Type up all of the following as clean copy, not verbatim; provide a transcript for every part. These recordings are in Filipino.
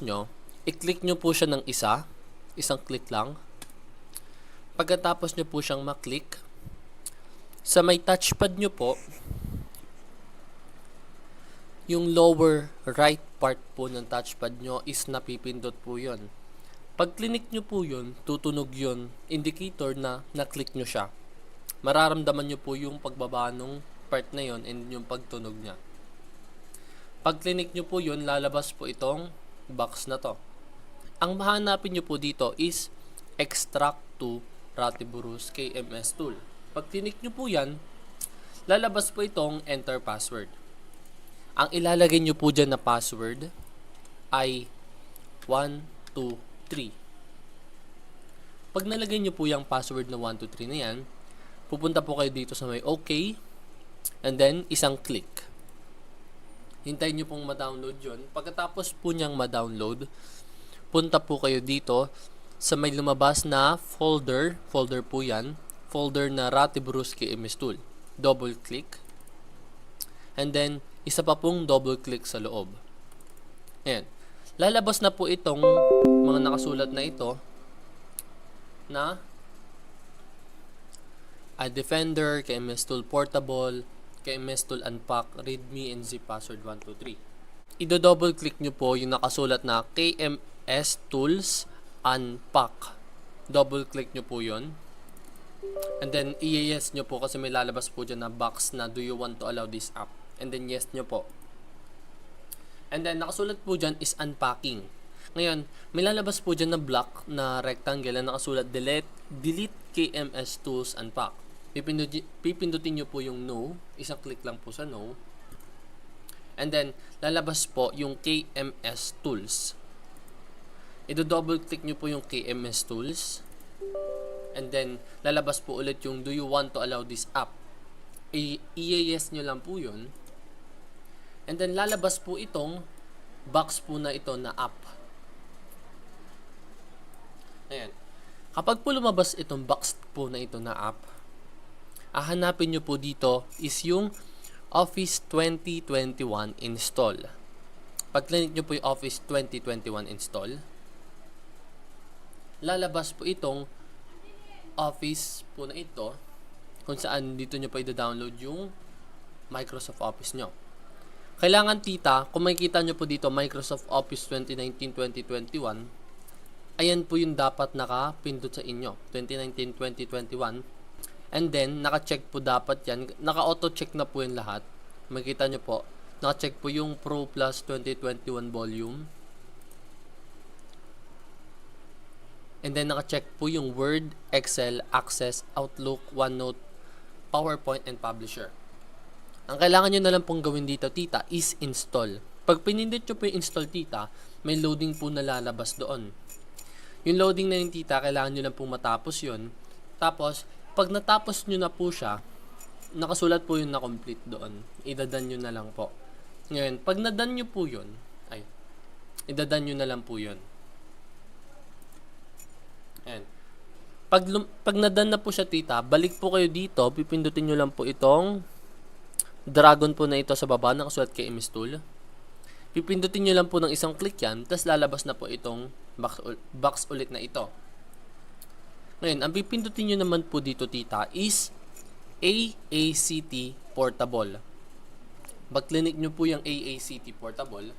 nyo, i-click nyo po siya ng isang click lang. Pagkatapos nyo po siyang maklik, sa may touchpad nyo po, yung lower right part po ng touchpad nyo is napipindot po yon. Pag click nyo po yun, tutunog yun, indicator na na-click nyo siya. Mararamdaman nyo po yung pagbaba ng part na yon and yung pagtunog niya. Pag click nyo po yun, lalabas po itong box na to. Ang mahanapin nyo po dito is extract to Ratiburus KMS tool. Pag click nyo po yan, lalabas po itong enter password. Ang ilalagay nyo po dyan na password ay 1, 2, 3. Pag nalagay nyo po yung password na 1, 2, 3 na yan, pupunta po kayo dito sa may OK and then isang click. Hintayin nyo pong ma-download yun. Pagkatapos po niyang ma-download, punta po kayo dito sa may lumabas na folder po yan, folder na Ratiburus KMS tool. Double click. And then, isa pa pong double click sa loob. Ayan. Lalabas na po itong mga nakasulat na ito na Defender, KMS Tool Portable, KMS Tool Unpack, Readme, and Zip Password 123. Ido-double click nyo po yung nakasulat na KMS Tools Unpack. Double click nyo po yun. And then, i-yes nyo po kasi may lalabas po dyan na box na do you want to allow this app? And then, yes nyo po. And then, nakasulat po dyan is unpacking. Ngayon, may lalabas po dyan na block na rectangle na nakasulat delete KMS Tools Unpack. Pipindutin nyo po yung no. Isang click lang po sa no. And then, lalabas po yung KMS Tools. Double click nyo po yung KMS Tools. And then, lalabas po ulit yung do you want to allow this app? I-yes nyo lang po yun. And then, lalabas po itong box po na ito na app. Ayan. Kapag po lumabas itong box po na ito na app, hahanapin nyo po dito is yung Office 2021 install. Pag click nyo po yung Office 2021 install, lalabas po itong Office po na ito kung saan dito nyo pa i-download yung Microsoft Office nyo. Kailangan kung makikita nyo po dito Microsoft Office 2019-2021, ayan po yung dapat nakapindot sa inyo, 2019-2021. And then, naka-check po dapat yan, naka-auto-check na po yung lahat. Makikita nyo po, naka-check po yung Pro Plus 2021 volume. And then, naka-check po yung Word, Excel, Access, Outlook, OneNote, PowerPoint, and Publisher. Ang kailangan nyo na lang pong gawin dito, is install. Pag pinindot nyo po yung install, may loading po na lalabas doon. Yung loading na yung kailangan nyo lang pong matapos yun. Tapos, pag natapos nyo na po siya, nakasulat po yung na-complete doon. Idadan nyo na lang po. Ngayon, pag nadan nyo po yun, idadan nyo na lang po yun. Ayan. Pag nadan na po siya, balik po kayo dito, pipindutin nyo lang po itong dragon po na ito sa baba, nakasulat KMS Tool. Pipindutin nyo lang po ng isang click yan, tapos lalabas na po itong box ulit na ito. Ngayon, ang pipindutin nyo naman po dito, is AACT Portable. Pag click nyo po yung AACT Portable,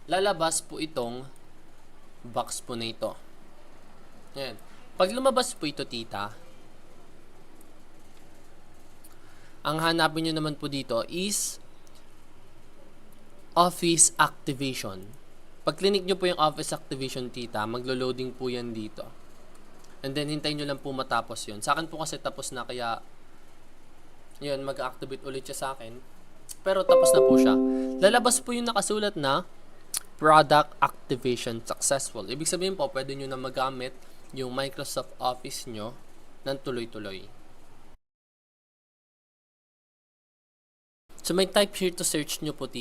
lalabas po itong box po na ito. Ngayon, pag lumabas po ito, ang hanapin nyo naman po dito is Office Activation. Pag click nyo po yung Office Activation, maglo-loading po yan dito. And then, hintayin nyo lang po matapos yun. Sa akin po kasi tapos na, kaya yun, mag-activate ulit siya sa akin. Pero tapos na po siya. Lalabas po yung nakasulat na Product Activation Successful. Ibig sabihin po, pwede nyo na magamit yung Microsoft Office nyo ng tuloy-tuloy. So, may type here to search nyo po,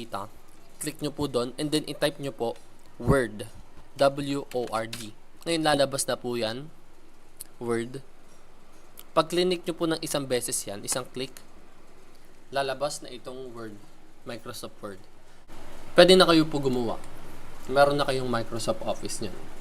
Click nyo po doon, and then i-type nyo po Word. W-O-R-D. Ngayon, lalabas na po yan. Word. Pag click nyo po ng isang beses yan, isang click, lalabas na itong Word. Microsoft Word. Pwede na kayo po gumawa. meron na kayong Microsoft Office niyan.